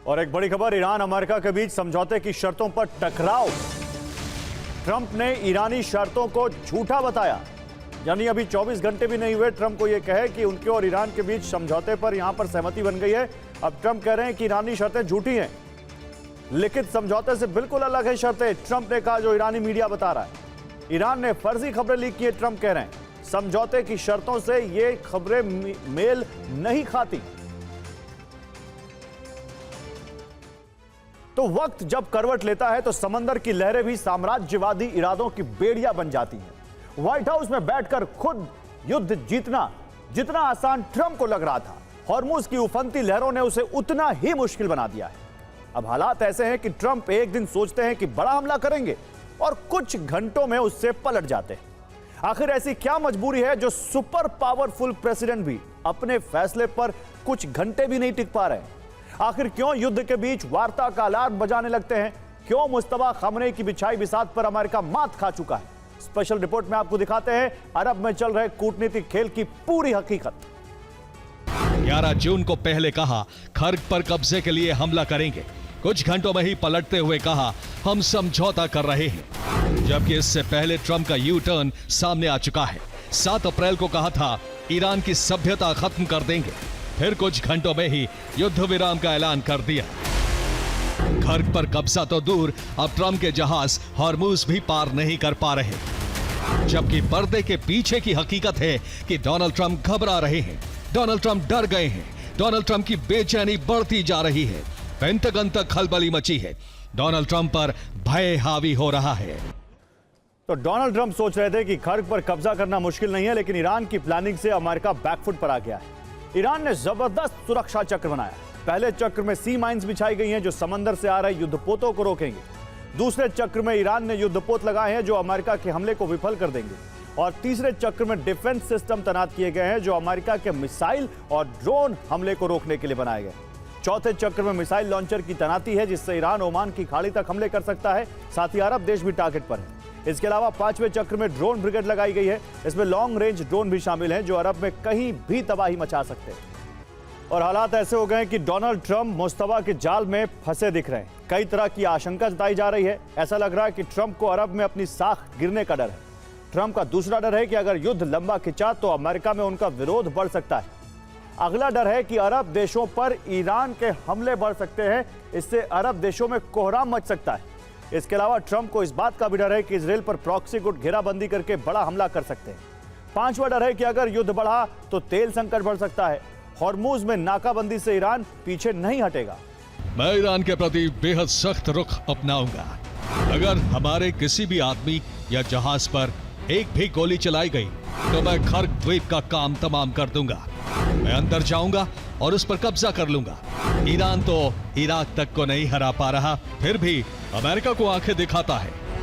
और एक बड़ी खबर, ईरान अमेरिका के बीच समझौते की शर्तों पर टकराव। ट्रंप ने ईरानी शर्तों को झूठा बताया। यानी अभी 24 घंटे भी नहीं हुए ट्रंप को यह कहे कि उनके और ईरान के बीच समझौते पर यहां पर सहमति बन गई है। अब ट्रंप कह रहे हैं कि ईरानी शर्तें झूठी हैं, लिखित समझौते से बिल्कुल अलग है शर्तें, ट्रंप ने कहा, जो ईरानी मीडिया बता रहा है। ईरान ने फर्जी खबरें लीक की है, ट्रंप कह रहे हैं समझौते की शर्तों से ये खबरें मेल नहीं खाती। तो वक्त जब करवट लेता है तो समंदर की लहरें भी साम्राज्यवादी इरादों की बेड़ियां बन जाती हैं। व्हाइट हाउस में बैठकर खुद युद्ध जीतना जितना आसान ट्रंप को लग रहा था, हॉर्मुज की उफनती लहरों ने उसे उतना ही मुश्किल बना दिया है। अब हालात ऐसे हैं कि ट्रंप एक दिन सोचते हैं कि बड़ा हमला करेंगे और कुछ घंटों में उससे पलट जाते हैं। आखिर ऐसी क्या मजबूरी है जो सुपर पावरफुल प्रेसिडेंट भी अपने फैसले पर कुछ घंटे भी नहीं टिक पा रहे हैं? आखिर क्यों युद्ध के बीच वार्ता का अलार्म बजाने लगते हैं? क्यों मुस्तफा खमनेई की बिछाई बिसात पर अमेरिका मात खा चुका है? स्पेशल रिपोर्ट में आपको दिखाते हैं अरब में चल रहे कूटनीतिक खेल की पूरी हकीकत। 11 जून को पहले कहा खर्ग पर कब्जे के लिए हमला करेंगे, कुछ घंटों में ही पलटते हुए कहा हम समझौता कर रहे हैं। जबकि इससे पहले ट्रंप का यू टर्न सामने आ चुका है। 7 अप्रैल को कहा था ईरान की सभ्यता खत्म कर देंगे, फिर कुछ घंटों में ही युद्ध विराम का ऐलान कर दिया। खर्ग पर कब्जा तो दूर, अब ट्रंप के जहाज हॉर्मुज भी पार नहीं कर पा रहे। जबकि पर्दे के पीछे की हकीकत है कि डोनाल्ड ट्रंप घबरा रहे हैं, डोनाल्ड ट्रंप डर गए हैं, डोनाल्ड ट्रंप की बेचैनी बढ़ती जा रही है, पेंटागन तक खलबली मची है, डोनाल्ड ट्रंप पर भय हावी हो रहा है। तो डोनाल्ड ट्रंप सोच रहे थे कि खर्ग पर कब्जा करना मुश्किल नहीं है, लेकिन ईरान की प्लानिंग से अमेरिका बैकफुट पर आ गया है। ईरान ने जबरदस्त सुरक्षा चक्र बनाया। पहले चक्र में सी माइंस बिछाई गई हैं जो समंदर से आ रहे युद्धपोतों को रोकेंगे। दूसरे चक्र में ईरान ने युद्धपोत लगाए हैं जो अमेरिका के हमले को विफल कर देंगे। और तीसरे चक्र में डिफेंस सिस्टम तैनात किए गए हैं जो अमेरिका के मिसाइल और ड्रोन हमले को रोकने के लिए बनाए गए। चौथे चक्र में मिसाइल लॉन्चर की तैनाती है जिससे ईरान ओमान की खाड़ी तक हमले कर सकता है, साथ ही अरब देश भी टारगेट पर है। इसके अलावा 5वें चक्र में ड्रोन ब्रिगेड लगाई गई है। इसमें लॉन्ग रेंज ड्रोन भी शामिल हैं जो अरब में कहीं भी तबाही मचा सकते हैं। और हालात ऐसे हो गए हैं कि डोनाल्ड ट्रंप मुस्तफा के जाल में फंसे दिख रहे हैं। कई तरह की आशंका जताई जा रही है। ऐसा लग रहा है कि ट्रंप को अरब में अपनी साख गिरने का डर है। ट्रंप का दूसरा डर है कि अगर युद्ध लंबा खिंचा तो अमेरिका में उनका विरोध बढ़ सकता है। अगला डर है कि अरब देशों पर ईरान के हमले बढ़ सकते हैं, इससे अरब देशों में कोहराम मच सकता है। इसके अलावा ट्रंप को इस बात का भी डर है कि इजराइल पर प्रॉक्सी गुट घेराबंदी करके बड़ा हमला कर सकते हैं। 5वां डर है कि अगर युद्ध बढ़ा तो तेल संकट बढ़ सकता है। हॉर्मुज में नाकाबंदी से ईरान पीछे नहीं हटेगा। मैं ईरान के प्रति बेहद सख्त रुख अपनाऊंगा। अगर हमारे किसी भी आदमी या जहाज पर एक भी गोली चलाई गई तो मैं खर्ग द्वीप का काम तमाम कर दूंगा। मैं अंदर जाऊंगा और उस पर कब्जा कर लूंगा। ईरान तो इराक तक को नहीं हरा पा रहा, फिर भी अमेरिका को आंखें दिखाता है।